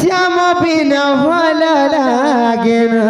শ্যাম বিনা ভালো লাগে না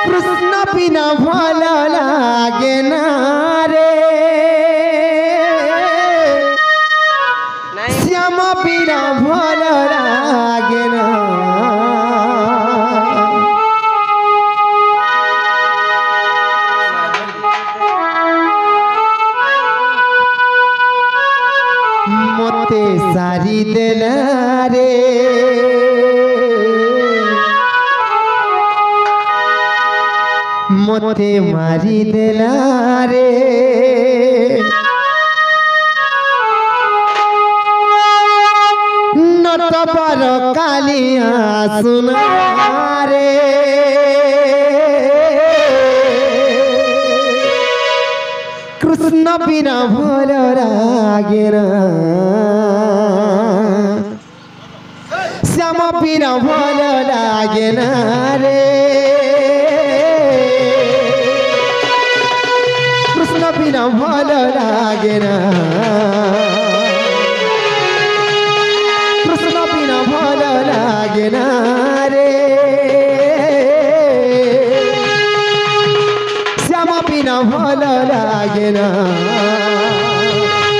কৃষ্ণ বিনা ভালো লাগে না রে শ্যাম বিনা ভালো লাগে না মতে সারি দেলা রে মতে মারি দেলা রে নটবর কালিয়া সুনা রে কৃষ্ণ বিনা ভালো লাগে না শ্যাম বিনা ভালো লাগে না রে কৃষ্ণ বিনা ভালো লাগে না কৃষ্ণ বিনা ভালো লাগে না রে শ্যাম বিনা ভালো লাগে না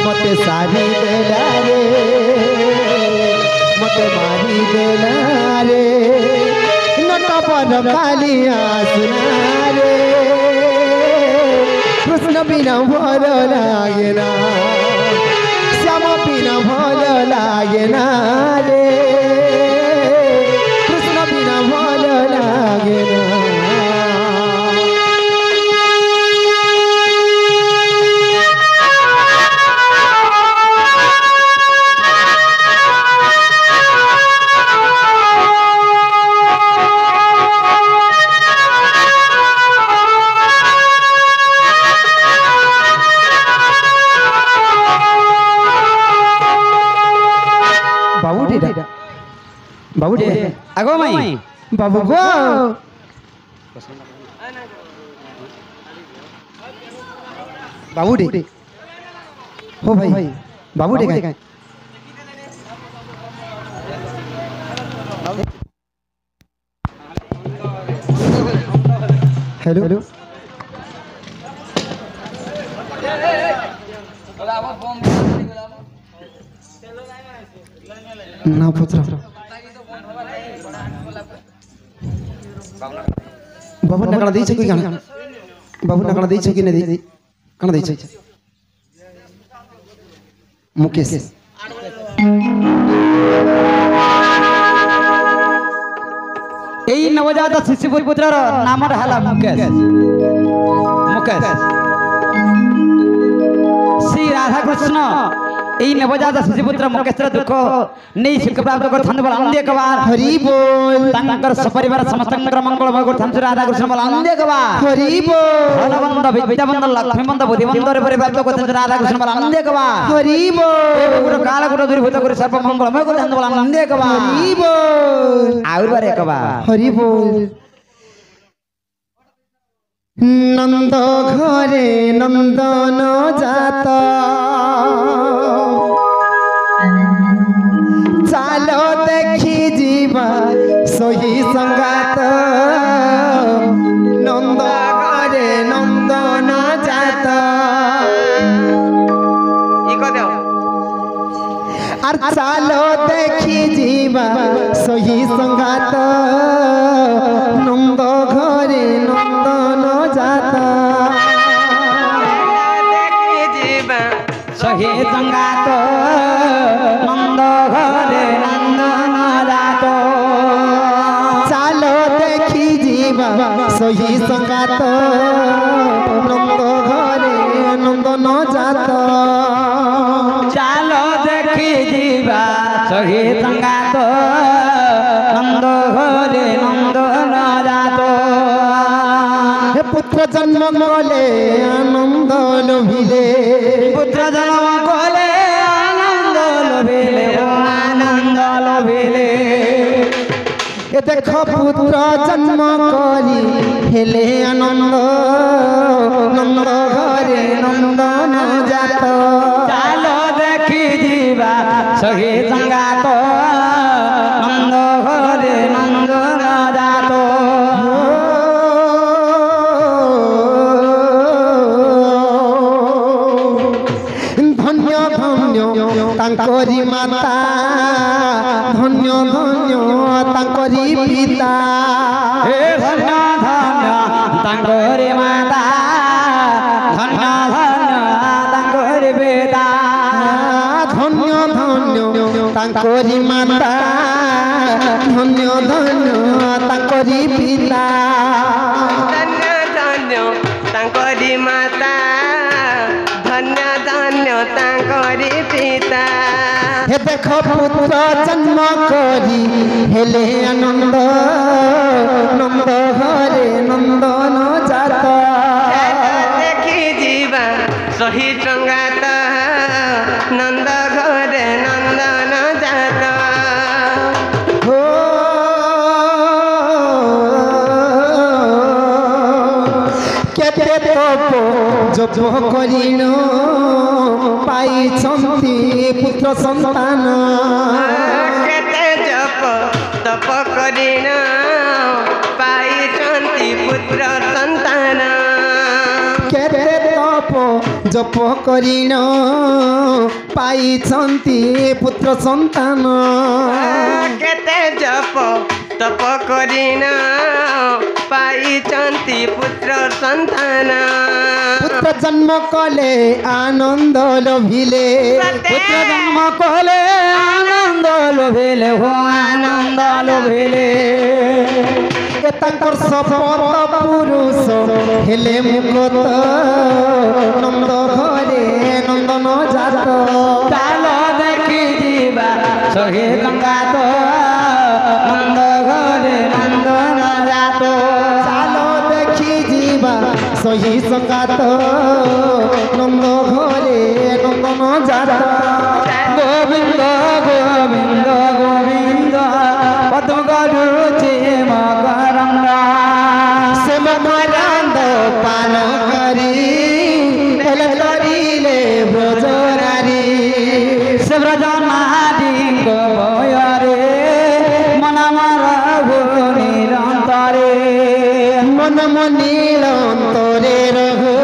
মতে সারি দেলা রে মতে মারি দেলা রে নটবর কালিয়া সুনা রে কৃষ্ণ বিনা ভালো লাগে না শ্যাম বিনা ভালো লাগে না রে কৃষ্ণ বিনা ভালো লাগে না बाबू दे आगो माई बाबू गो बाबू दे हो भाई बाबू दे काय हेलो हेलो ना पुत्र बाबू नकड़ा दी कोई गाना बाबू नकड़ा दी कि नहीं दी कण दी मुकेश এই নবজাত শিশু পুত্রর নাম হলা মুকেশ মুকেশ শ্রী রাধা কৃষ্ণ এই নবজাত শিশুপুତ୍ର মুକେଶର ଦୁଃଖ ନେଇ ସୁଖ ପ୍ରାପ୍ତ କରିଥାନ୍ତି ବୋଲ ଆନନ୍ଦ କବାର ହରି ବୋଲ ତାଙ୍କର ସପରିବାର ସମସ୍ତଙ୍କର ମଙ୍ଗଳମୟ କରିଥାନ୍ତି ରାଧାକୃଷ୍ଣ ବୋଲ ଆନନ୍ଦ କବାର ହରି ବୋଲ ଧନବନ୍ଦ ବିଦ୍ୟାବନ୍ଦ ଲକ୍ଷ୍ମୀବନ୍ଦ ବୁଦ୍ଧିବନ୍ଦରେ ପରିପ୍ରାପ୍ତ କରିଥାନ୍ତି ରାଧାକୃଷ୍ଣ ବୋଲ ଆନନ୍ଦ କବାର ହରି ବୋଲ ଗୋଟେ କାଳ ଗୋଟେ ଦୂରୀଭୂତ କରି ସର୍ବ ମଙ୍ଗଳମୟ କରିଥାନ୍ତି ବୋଲ ଆନନ୍ଦ କବାର ହରି ବୋଲ ଆଉ ବାରେ କବାର ହରି ବୋଲ नंद घरे नंदन जात चालो देखी जीवा सोही संगात नंद घरे नंदन जात আর চালো দেখি जीवा सोही संगात नंद घरे नंदन जात देखी जीवा सोही संगात नंद घरे नंदन जात चालो देखी जीवा सोही संगात नंद घरे नंदन जात चालो देखी जीवा सोही संगात नंद घरे नंदन जात पुत्र जन्म कले आनंद लोभिले पुत्र जन्म कले आनंद लोभिले आनंद लोभिले ए देख पुत्र जन्म करी हेले आनंद नंद घरे नंदन जात चालो সহি সঙ্গাত নন্দ ঘরে নন্দ যাত ধন্য ধন্য তাঙ্করি মাতা ধন্য ধন্য তাঙ্করি পিতা হে ধন্য ধন্য তাঙ্করি মাতা ধন্য ধন্য তাঙ্করি পিতা ধন্য ধন্য তাঙ্করি মাতা ধন্য ধন্য তাঙ্করি পিতা ধন্য ধন্য তাঙ্করি মাতা ধন্য ধন্য তাঙ্করি পিতা হে দেখো পুত্র জন্ম করি হেলে আনন্দ নন্দ ঘরে নন্দন জাত দেখি ଯିବା ସହି ସଙ୍ଗାତ ନନ୍ଦ ଘରେ ନନ୍ଦନ ଜାତ हो केते तप जप करिण पाइछन्ति पुत्र सन्तान କେତେ ଜପ ତପ କରିଣ ପାଇଛନ୍ତି ପୁତ୍ର ସନ୍ତାନ केते तप जप करिण पाइछन्ति पुत्र सन्तान କେତେ ଜପ ତପ କରିଣ ପାଇଛନ୍ତି ପୁତ୍ର ସନ୍ତାନ पुत्र जन्म कले आनंद लोभिले পুত্র জন্ম কলে আনন্দ লোভিলে হো আনন্দ লোভিলে ए तांकर शपथ पुरुष हेले मुकत नंद घरे नंदन जात চাল দেখি ଯିବା সহি গঙ্গাত নন্দ ঘরে নন্দন যাত चालो देखी जीवा सही संगात नंद घरे नंदन जात গোবিন্দ গোবিন্দ গোবিন্দ পদ্ম গরুচি মকরন্দ से मकरंद पान करी हेल करिले ब्रजरारी ব্রজনাদি গোবয়রে মন মর নিরন্তরে मन मनील अंतरे रहो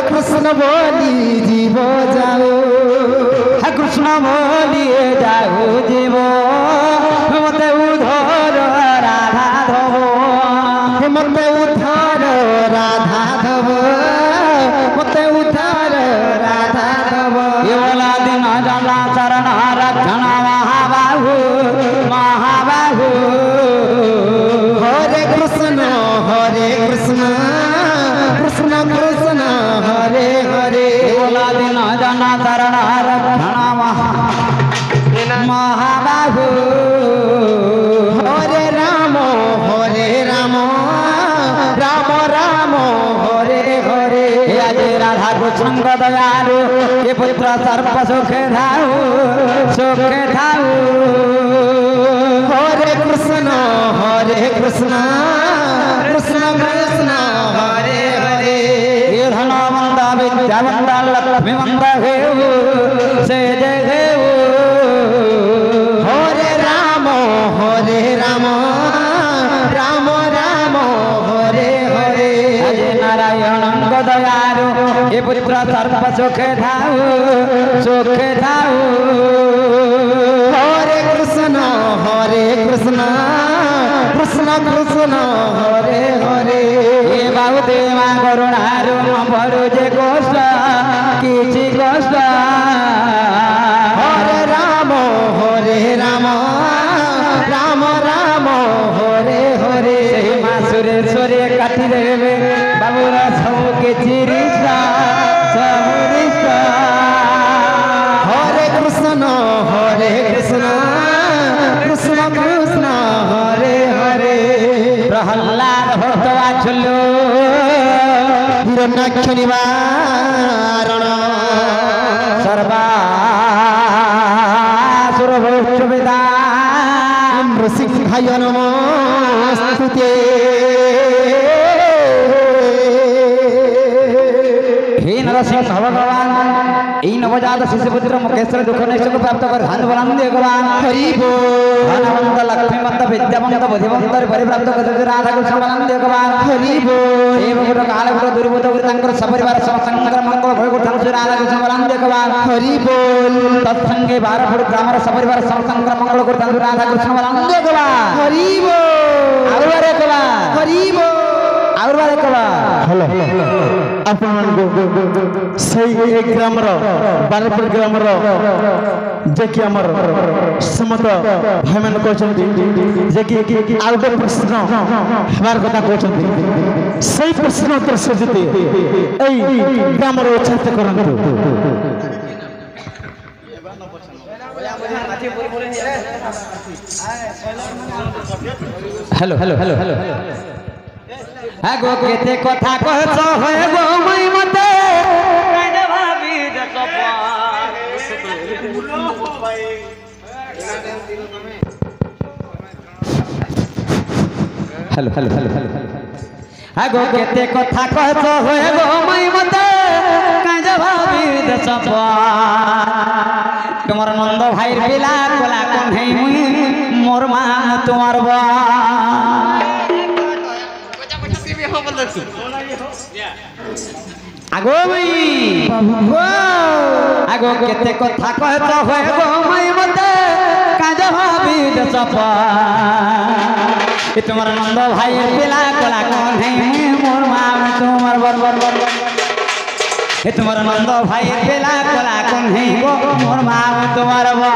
कृष्ण बोली जीव जाओ কৃষ্ণ বলিয়ে যাও জীব মতে উধর রাধা ধব मत उद्धार राधा धव मत उद्धार राधा धव কেবলা দিন জনা চরণ রক্ষণ মহাবাহু মহাবাহু हरे कृष्ण कृष्ण कृष्ण हरे हरे কেবলা দিন জনা চরণ রক্ষণ মহাবাহু हरे राम राम राम हरे हरे আজ রাধা কৃষ্ণ দয়ালু এ পুত্র সর্ব সুখে ধাউ সুখে ধাউ हरे कृष्ण कृष्ण कृष्ण हरे हरे এ ধনবন্ত বিদ্যাবন্ত লক্ষ্মীবন্ত হেউ সে যে হেউ हरे राम राम राम हरे हरे আজ নারায়ণ দয়ালু এ পুত্র সর্ব সুখে ধাউ সুখে ধাউ हरे कृष्ण कृष्ण कृष्ण हरे हरे এ বাহুতে মা করুণারু বড় যে কষ্ট কিছু কষ্ট हरे राम राम राम हरे हरे সেই মা সুরেশ্বরে কাটি দেবে বাবুর সবু কিছু রিষ্টা সবু রিষ্টা हरे कृष्ण कृष्ण कृष्ण हरे हरे প্রহ্লাদ ভক্ত আছল हिरण्याक्ष निवास এই নবজাত শিশুপুত্র মুখেশ্বর দুঃখ নিশ্চয় প্রাপ্ত করে ধন বলান্দি ভগবান হরি বল ধনবন্ত লক্ষ্মীবন্ত বিদ্যাবন্ত বুদ্ধিবন্ত পরিপ্রাপ্ত করে রাধা কৃষ্ণ বলান্দি ভগবান হরি বল এই বগুট কালগুট দুর্বুত করে তাঙ্কর সপরিবার সমসংগ্র মঙ্গল ভয় করতাম শ্রী রাধা কৃষ্ণ বলান্দি ভগবান হরি বল তৎসঙ্গে 12 ফুট গ্রামের সপরিবার সমসংগ্র মঙ্গল করতাম শ্রী রাধা কৃষ্ণ বলান্দি ভগবান হরি বল আরবারে ভগবান হরি বল আরবারে ভগবান হ্যালো ଆପଣମାନଙ୍କୁ ସେଇ ଏ ଗ୍ରାମର ବାରପୁର ଗ୍ରାମର ଯେ କି ଆମର ସମସ୍ତ ଭାଇମାନେ କହୁଛନ୍ତି ଯେ କି ଆଉ ଗୋଟେ ପ୍ରଶ୍ନ ହେବାର କଥା କହୁଛନ୍ତି ସେଇ ପ୍ରଶ୍ନ ଉତ୍ତର ସେ ଯଦି ଏଇ ଗ୍ରାମର ଉଚ୍ଚାରିତ କରନ୍ତୁ हेलो हेलो हेलो हेलो আগো কেতে কথা কহছ হয়ে গো মই মতে কাইদে ভাবি দেখ हेलो हेलो हेलो हेलो আগো কেতে কথা কহছ হয়ে গো মই মতে কাইদে ভাবি দেখ তোমার নন্দ ভাইর পিলা কোলা কোন হেই মুই মোর মা তোমার বা আগো মই আগো কেতে কথা কহছ হয়ে গো মই মতে কাজ ভাবি দেশ তোমার নন্দ ভাইয়ের পিলা কোলা কোন হে মোর মা তোমার বরবর তোমার নন্দ ভাইয়ের পিলা কোলা কোন হে গো মোর মা তোমার বা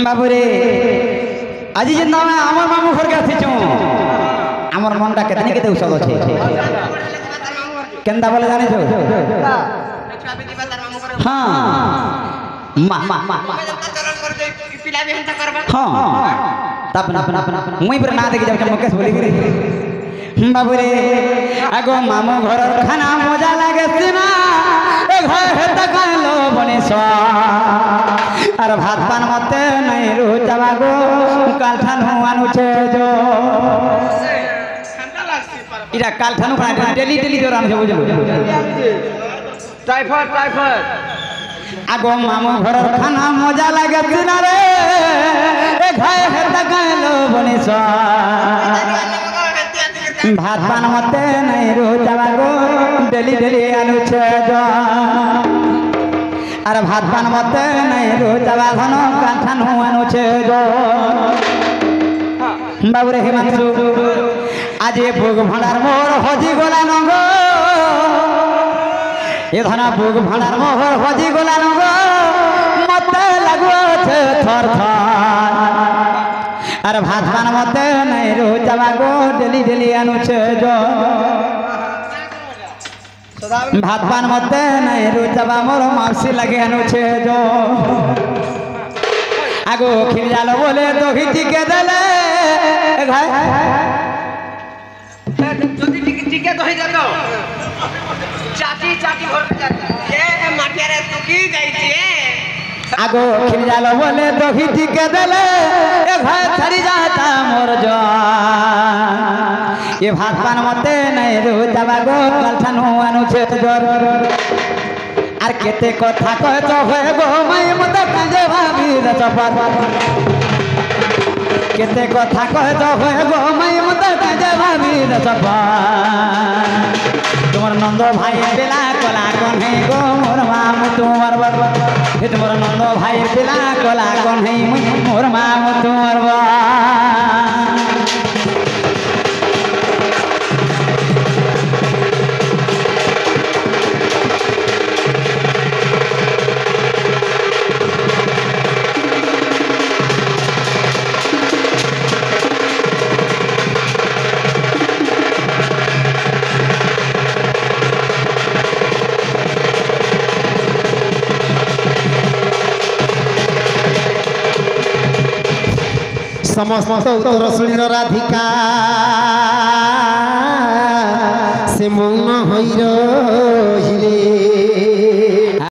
বাবুরে আজি যে না আমার মামু ঘর কে আসিছু আমার মনটা কেতনি কেতে উছল আছে কেনটা বলে জানিছ হ্যাঁ মা মা মা হ্যাঁ তাপ না মুই পরে না দেখি যাও মুকেশ বলি গরি বাবুরে আগো মামু ঘরর খানা মজা লাগে সিনা এ ঘর হেতা কালো বনেশ আর ভাত পান মতে নাই রুচাবা গো কালঠানু আনুছে যো ইরা কালঠানু খানা ডেলি ডেলি জোর আনছে বুঝলো টাইফয়েড টাইফয়েড আগো মামু ঘরের খানা মজা লাগে কিনা রে এ ঘায়ে হেতা গাইলো বনিস ভাত পান মতে নাই রুচাবা গো ডেলি ডেলি আনুছে যো আর ভাত পান মতে নাই রুচাবা ঘন কালঠানু আনুছে যো বাবুরে হিমাংশু আজি ভোগ ভাঁড়ার মোর হজি গোলা নগ এ ধনা ভোগ ভাঁড়ার মোর হজি গোলা নগ মতে লাগুছে থর থর আর ভাত পান মতে নাই রুচাবা গো ডেলি ডেলি আনুছে যো ভাত পান মতে নাই রুচাবা মোর মাউসি লাগে আনুছে যো আগো খিল জাল বলে দহি টিকে দেলে যদি টিকে দহি দে তো চাচি চাচি ঘরকে যাচ্ছে এ মাটিয়ারে তুকি যাইছে আগো খিল জাল বলে দহি টিকে দেলে এ ঘর ছাড়ি যাতা মোর জ এ ভাত পান মতে নাই রুচাবা গো কালঠানু আনুছে জোর আর কেতে কথা কইছ হয়ে গো মাই মতে কাজে ভাবি দচপাত কেতে কথা কইছ হয়ে গো মাই মতে কাজে ভাবি দচপাত তোমার নন্দ ভাই বেলা কলা কোন হে গো মোর মামু তোমার বরবা হে তোমার নন্দ ভাই বেলা কলা কোন হে মোর মামু তোমার বা समस्त उत्तर शुणिल राधिका से मौन होई